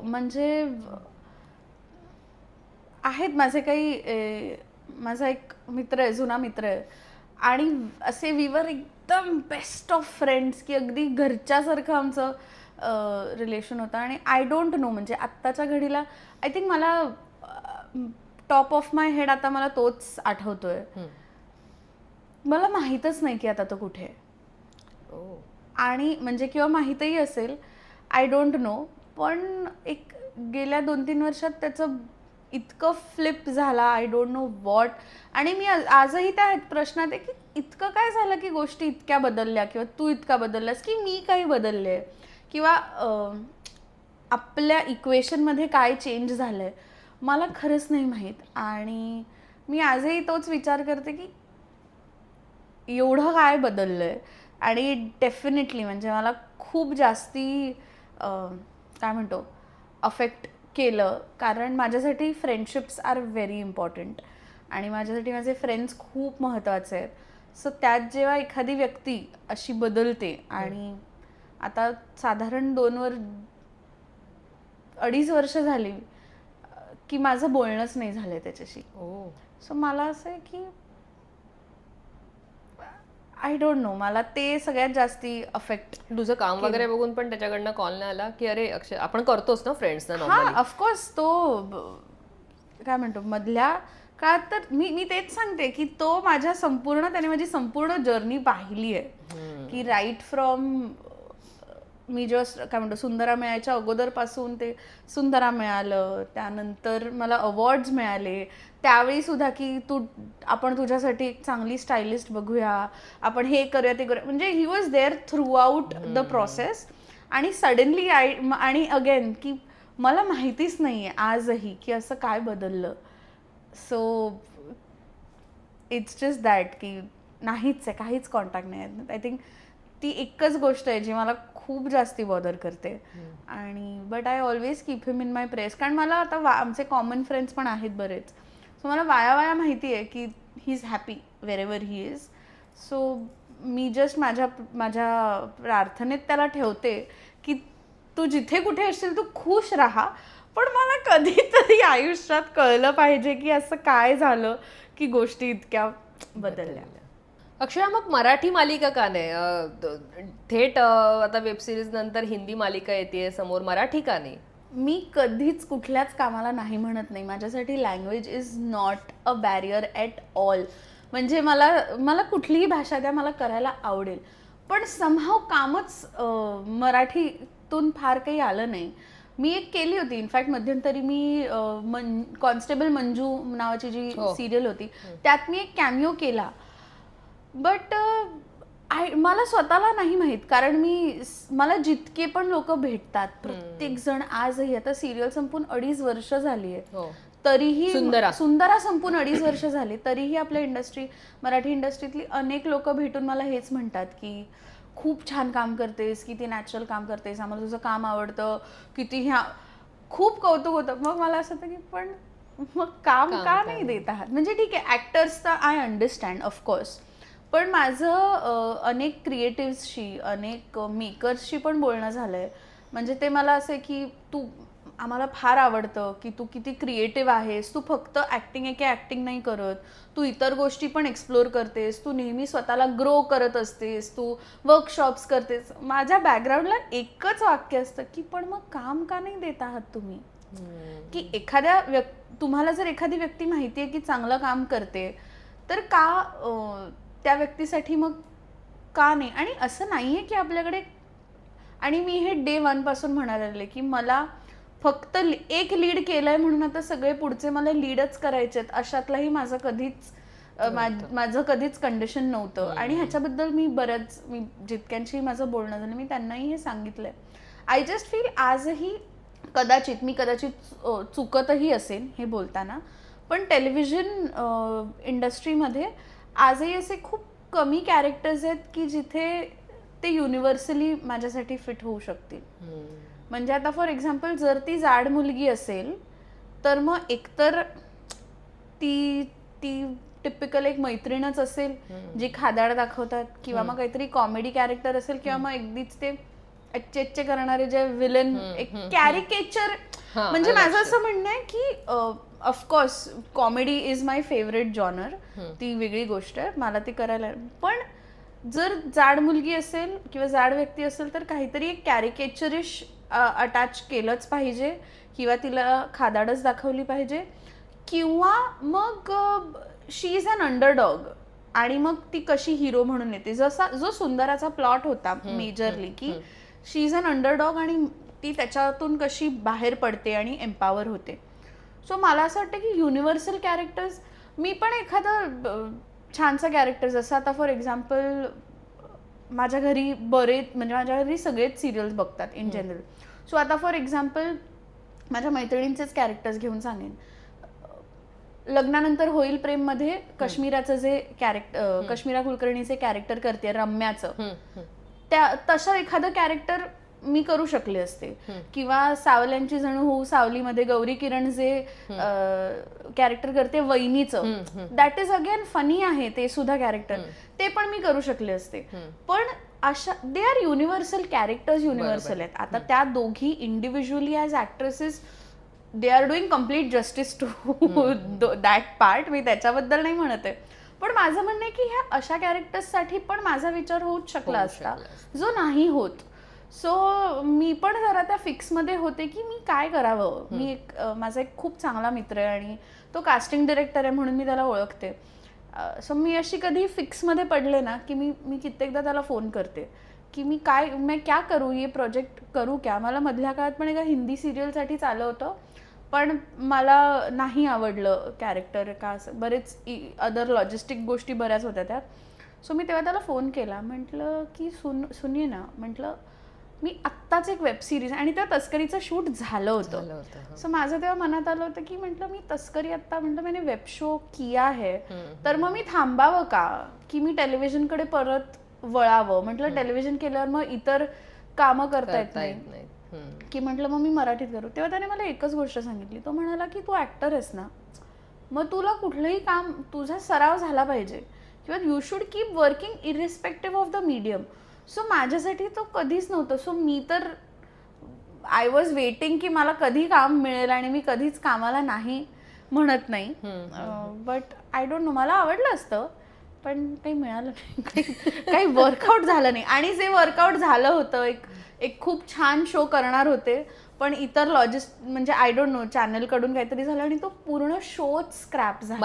म्हणजे आहेत माझे काही माझा एक मित्र आहे, जुना मित्र आहे आणि असे वीवर एकदम बेस्ट ऑफ फ्रेंड्स की अगदी घरच्यासारखं आमचं रिलेशन होतं. आणि आय डोंट नो, म्हणजे आत्ताच्या घडीला आय थिंक मला टॉप ऑफ माय हेड आता मला तोच आठवतोय. मला माहीतच नाही की आता तो कुठे आहे. आणि म्हणजे किंवा माहीतही असेल, आय डोंट नो. पण एक गेल्या 2-3 वर्षात त्याचं इतकं फ्लिप झाला, आय डोंट नो वॉट. आणि मी आजही त्या प्रश्नात आहे की इतकं काय झालं की गोष्टी इतक्या बदलल्या, किंवा तू इतका बदललास की मी काही बदलले, किंवा आपल्या इक्वेशनमध्ये काय चेंज झालंय, मला खरंच नाही माहीत. आणि मी आजही तोच विचार करते की एवढं काय बदललंय. आणि डेफिनेटली म्हणजे मला खूप जास्ती काय म्हणतो अफेक्ट केलं, कारण माझ्यासाठी फ्रेंडशिप्स आर व्हेरी इम्पॉर्टंट आणि माझ्यासाठी माझे फ्रेंड्स खूप महत्त्वाचे आहेत. सो त्यात जेव्हा एखादी व्यक्ती अशी बदलते, आणि आता साधारण 2-2.5 वर्ष झाली की माझं बोलणंच नाही झालंय त्याच्याशी. सो मला असं आहे की आय डोंट नो, मला ते सगळ्यात जास्ती अफेक्ट. तुझं काम वगैरे बघून पण त्याच्याकडनं कॉल नाही आला की अरे अक्षय, आपण करतोच ना फ्रेंड्सना नॉर्मली? हां, ऑफकोर्स. तो काय म्हणतो मधल्या काळात तर मी तेच सांगते की तो माझ्या त्याने माझी संपूर्ण जर्नी पाहिली आहे की राईट फ्रॉम मी जस्ट काय म्हणतो सुंदरा मिळायच्या अगोदरपासून ते सुंदरा मिळालं, त्यानंतर मला अवॉर्ड्स मिळाले, त्यावेळी सुद्धा की आपण तुझ्यासाठी एक चांगली स्टायलिस्ट बघूया, आपण हे करूया ते करूया, म्हणजे he was there throughout the process. आणि सडनली आणि अगेन की मला माहितीच नाही आहे आजही की असं काय बदललं. सो इट्स जस्ट दॅट की नाहीच आहे, काहीच कॉन्टॅक्ट नाही आहे. आय थिंक ती एकच गोष्ट आहे जी मला खूप जास्ती बॉदर करते. आणि but I always keep him in my press, कारण मला आता आमचे कॉमन फ्रेंड्स पण आहेत बरेच. सो मला वाया माहिती आहे की he is happy wherever he is. So मी जस्ट माझ्या प्रार्थनेत त्याला ठेवते की तू जिथे कुठे असशील तू खुश राहा. पण मला कधीतरी आयुष्यात कळलं पाहिजे की असं काय झालं की गोष्टी इतक्या बदलल्या. अक्षया, मग मराठी मालिका का नाही? थेट आता वेब सिरीज नंतर हिंदी मालिका येते समोर, मराठी का नाही? मी कधीच कुठल्याच कामाला नाही म्हणत नाही. माझ्यासाठी language is not a barrier at all. म्हणजे मला कुठलीही भाषा द्या, मला करायला आवडेल. पण समहाव कामच मराठीतून फार काही आलं नाही. मी एक केली होती इनफॅक्ट मध्यंतरी, मी कॉन्स्टेबल मंजू नावाची जी सिरियल होती त्यात मी एक कॅमिओ केला. बट मला स्वतःला नाही माहीत, कारण मला जितके पण लोक भेटतात प्रत्येक जण आजही, आता सिरियल संपून 2.5 वर्ष झाली आहे तरीही, सुंदरा संपून 2.5 वर्ष झाली तरीही आपल्या मराठी इंडस्ट्रीतली अनेक लोक भेटून मला हेच म्हणतात की खूप छान काम करतेस, किती नॅचरल काम करतेस, आम्हाला तुझं काम आवडतं, किती खूप कौतुक होतं. मग मला असं होतं की पण मग काम का नाही देत आहात? म्हणजे ठीक आहे ॲक्टर्स तर आय अंडरस्टँड ऑफकोर्स, पण माझं अनेक क्रिएटिव्सशी, अनेक मेकर्सशी पण बोलणं झालं आहे. म्हणजे ते मला असं आहे की आम्हाला फार आवडतं की तू किती क्रिएटिव्ह आहेस, तू फक्त ॲक्टिंग एके ॲक्टिंग नाही करत, तू इतर गोष्टी पण एक्सप्लोर करतेस, तू नेहमी स्वतःला ग्रो करत असतेस, तू वर्कशॉप्स करतेस. माझ्या बॅकग्राऊंडला एकच वाक्य असतं की पण मग काम का नाही देत आहात तुम्ही? की तुम्हाला जर एखादी व्यक्ती माहिती आहे की चांगलं काम करते, तर का त्या व्यक्तीसाठी मग का नाही? आणि असं नाही आहे की आपल्याकडे, आणि मी हे डे 1 पासून म्हणायला लागले की मला फक्त एक लीड केलंय म्हणून आता सगळे पुढचे मला लीडच करायचे आहेत, अशातलाही माझं कधीच कंडिशन नव्हतं. आणि ह्याच्याबद्दल मी जितक्यांशी माझं बोलणं झालं मी त्यांनाही हे सांगितलंय. आय जस्ट फील आजही मी कदाचित चुकतही असेल हे बोलताना, पण टेलिव्हिजन इंडस्ट्रीमध्ये आजही असे खूप कमी कॅरेक्टर्स आहेत की जिथे ते युनिव्हर्सली माझ्यासाठी फिट होऊ शकतील. म्हणजे आता फॉर एक्झाम्पल जर ती जाड मुलगी असेल तर मग एकतर ती टिपिकल एक मैत्रीणच असेल जी खादाड दाखवतात, किंवा मग काहीतरी कॉमेडी कॅरेक्टर असेल, किंवा मग अगदीच ते अच्छे करणारे जे विलन एक कॅरिकेचर, म्हणजे माझं असं म्हणणं आहे की of course comedy is my favourite genre, ती वेगळी गोष्ट आहे, मला ती करायला, पण जर जाड मुलगी असेल किंवा जाड व्यक्ती असेल तर काहीतरी एक कॅरिकेचरिश अटॅच केलंच पाहिजे, किंवा तिला खादाडच दाखवली पाहिजे, किंवा मग शी इज अन अंडरडॉग आणि मग ती कशी हिरो म्हणून येते, जसा जो सुंदराचा प्लॉट होता मेजरली, की शी इज अन अंडरडॉग आणि ती त्याच्यातून कशी बाहेर पडते आणि एम्पावर होते. सो मला असं वाटतं की युनिव्हर्सल कॅरेक्टर्स, मी पण एखादं छानसा कॅरेक्टर, जसं आता फॉर एक्झाम्पल माझ्या घरी म्हणजे माझ्या घरी सगळेच सिरियल्स बघतात इन जनरल. सो आता फॉर एक्झाम्पल माझ्या मैत्रिणींचेच कॅरेक्टर्स घेऊन सांगेन, लग्नानंतर होईल प्रेममध्ये काश्मीराचं जे कॅरेक्टर, काश्मीरा कुलकर्णीचे कॅरेक्टर करते रम्याचं, त्या तसं एखादं कॅरेक्टर मी करू शकले असते, किंवा सावल्यांची जणू होऊ सावलीमध्ये गौरी किरण जे कॅरेक्टर करते वहिनीचं, दॅट इज अगेन फनी आहे ते सुद्धा कॅरेक्टर, ते पण मी करू शकले असते. पण अशा they are universal characters, universal आहेत. आता त्या दोघी individually as actresses they are doing complete justice to that part, मी त्याच्याबद्दल नाही म्हणत आहे, पण माझं म्हणणं आहे की ह्या अशा कॅरेक्टर्ससाठी पण माझा विचार होऊच शकला असता जो नाही होत. सो मी पण जरा त्या फिक्समध्ये होते की मी काय करावं. मी माझा एक खूप चांगला मित्र आहे आणि तो कास्टिंग डिरेक्टर आहे म्हणून मी त्याला ओळखते. सो मी अशी कधी फिक्समध्ये पडले ना की मी कित्येकदा त्याला फोन करते की मी क्या करू, ये प्रोजेक्ट करू क्या. मला मधल्या काळात पण एका हिंदी सिरियलसाठी चाललं होतं, पण मला नाही आवडलं कॅरेक्टर, का असं बरेच अदर लॉजिस्टिक गोष्टी बऱ्याच होत्या त्यात. सो मी तेव्हा त्याला फोन केला, म्हटलं की सुनिये ना, म्हटलं मी आत्ताच एक वेब सिरीज, आणि त्या तस्करीचं शूट झालं होतं. सो माझं तेव्हा मनात आलं होतं की म्हटलं मी तस्करी आत्ता, म्हटलं मैंने वेब शो किया है, तर मग मी थांबावं का, की मी टेलिव्हिजनकडे परत वळावं. म्हटलं टेलिव्हिजन केल्यावर मग इतर कामं करता येत नाही, की म्हटलं मग मी मराठीत करू. तेव्हा त्याने मला एकच गोष्ट सांगितली, तो म्हणाला की तू ॲक्टर आहेस ना, मग तुला कुठलंही काम, तुझा सराव झाला पाहिजे, किंवा you should keep working irrespective of the medium. So माझ्यासाठी तो कधीच नव्हतं. सो मी तर आय वॉज वेटिंग की मला कधी काम मिळेल, आणि मी कधीच कामाला नाही म्हणत नाही. बट आय डोंट नो, मला आवडलं असतं पण काही मिळालं नाही, काही वर्कआउट झालं नाही. आणि जे वर्कआउट झालं होतं, एक खूप छान शो करणार होते, पण इतर म्हणजे आय डोंट नो चॅनलकडून काहीतरी झालं आणि तो पूर्ण शोच स्क्रॅप झाला.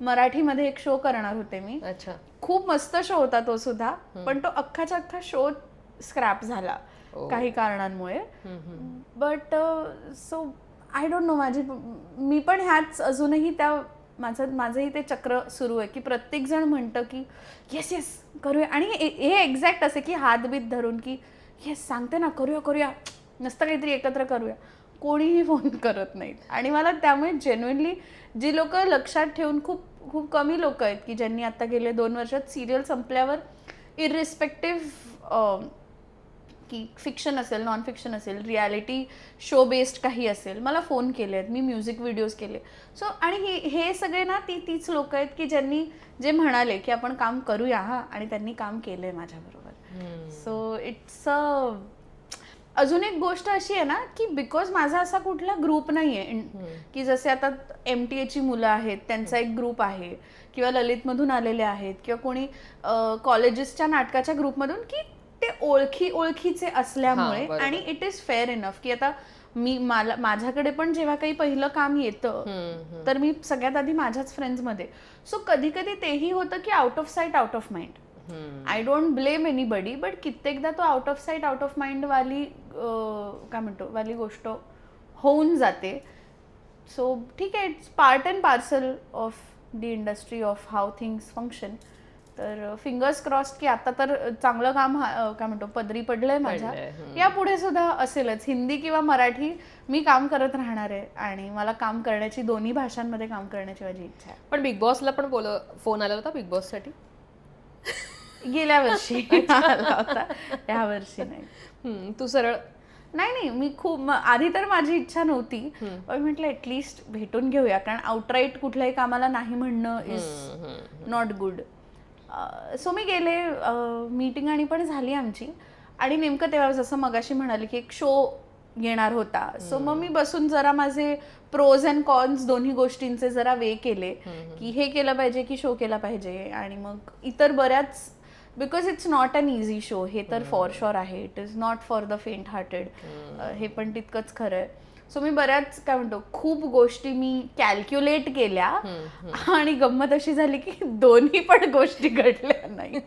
मराठीमध्ये एक शो करणार होते मी. अच्छा. खूप मस्त शो होता तो सुद्धा, पण तो अख्खाच्या अख्खा शो स्क्रॅप झाला काही कारणांमुळे. But so I don't know, मी पण ह्याच अजूनही त्या माझंही ते चक्र सुरू आहे की प्रत्येक जण म्हणतं की येस करूया, आणि हे एक्झॅक्ट असे की हातबीत धरून की येस सांगते ना करूया, नसतं काहीतरी एकत्र करूया, कोणीही फोन करत नाहीत. आणि मला त्यामुळे जेन्युइनली जी लोक लक्षात ठेवून, खूप कमी लोक आहेत की ज्यांनी आता गेले 2 वर्षात सिरियल संपल्यावर इरिस्पेक्टिव्ह की फिक्शन असेल, नॉन फिक्शन असेल, रियालिटी शो बेस्ड काही असेल, मला फोन केले आहेत, मी म्युझिक व्हिडिओज केले. सो आणि हे सगळे ना तीच लोक आहेत की ज्यांनी जे म्हणाले की आपण काम करूया हा, आणि त्यांनी काम केलंय माझ्याबरोबर. सो इट्स अजून एक गोष्ट अशी आहे ना की बिकॉज माझा असा कुठला ग्रुप नाही आहे की जसे आता MTA ची मुलं आहेत त्यांचा एक ग्रुप आहे, किंवा ललितमधून आलेले आहेत, किंवा कोणी कॉलेजेसच्या नाटकाच्या ग्रुपमधून, की ते ओळखीचे असल्यामुळे. आणि इट इज फेअर इनफ की आता माझ्याकडे पण जेव्हा काही पहिलं काम येतं तर मी सगळ्यात आधी माझ्याच फ्रेंड्समध्ये. सो कधी तेही होतं की out of site out of mind. I don't blame anybody, but कित्येकदा तो out of site out of mind वाली गोष्ट होऊन जाते. सो ठीक आहे, it's part and parcel of the industry of how things function. तर फिंगर्स क्रॉस्ड की आता तर चांगलं काम पदरी पडलंय माझ्या. यापुढे सुद्धा असेलच, हिंदी किंवा मराठी मी काम करत राहणार आहे, आणि मला काम करण्याची, दोन्ही भाषांमध्ये काम करण्याची माझी इच्छा आहे. पण बिग बॉसला पण फोन आला होता बिग बॉस साठी? गेल्या वर्षी आला होता, या वर्षी नाही. तू सरळ नाही, मी खूप आधी तर माझी इच्छा नव्हती, पण म्हटलं ऍटलिस्ट भेटून घेऊया, कारण आउटराईट कुठल्याही कामाला नाही म्हणणं इज नॉट गुड. सो मी गेले, मीटिंग आणि पण झाली आमची, आणि नेमकं तेव्हा जसं मगाशी म्हणाले की एक शो येणार होता, सो मग मी बसून जरा माझे प्रोज अँड कॉन्स दोन्ही गोष्टींचे जरा वे केले की हे केलं पाहिजे की शो केला पाहिजे. आणि मग इतर बऱ्याच, because it's not an easy show, हे तर फॉर शुअर आहे. It is not for the faint hearted, हे पण तितकंच खरं आहे. सो मी बऱ्याच काय म्हणतो खूप गोष्टी मी कॅल्क्युलेट केल्या आणि गंमत अशी झाली की दोन्ही पण गोष्टी घडल्या नाही.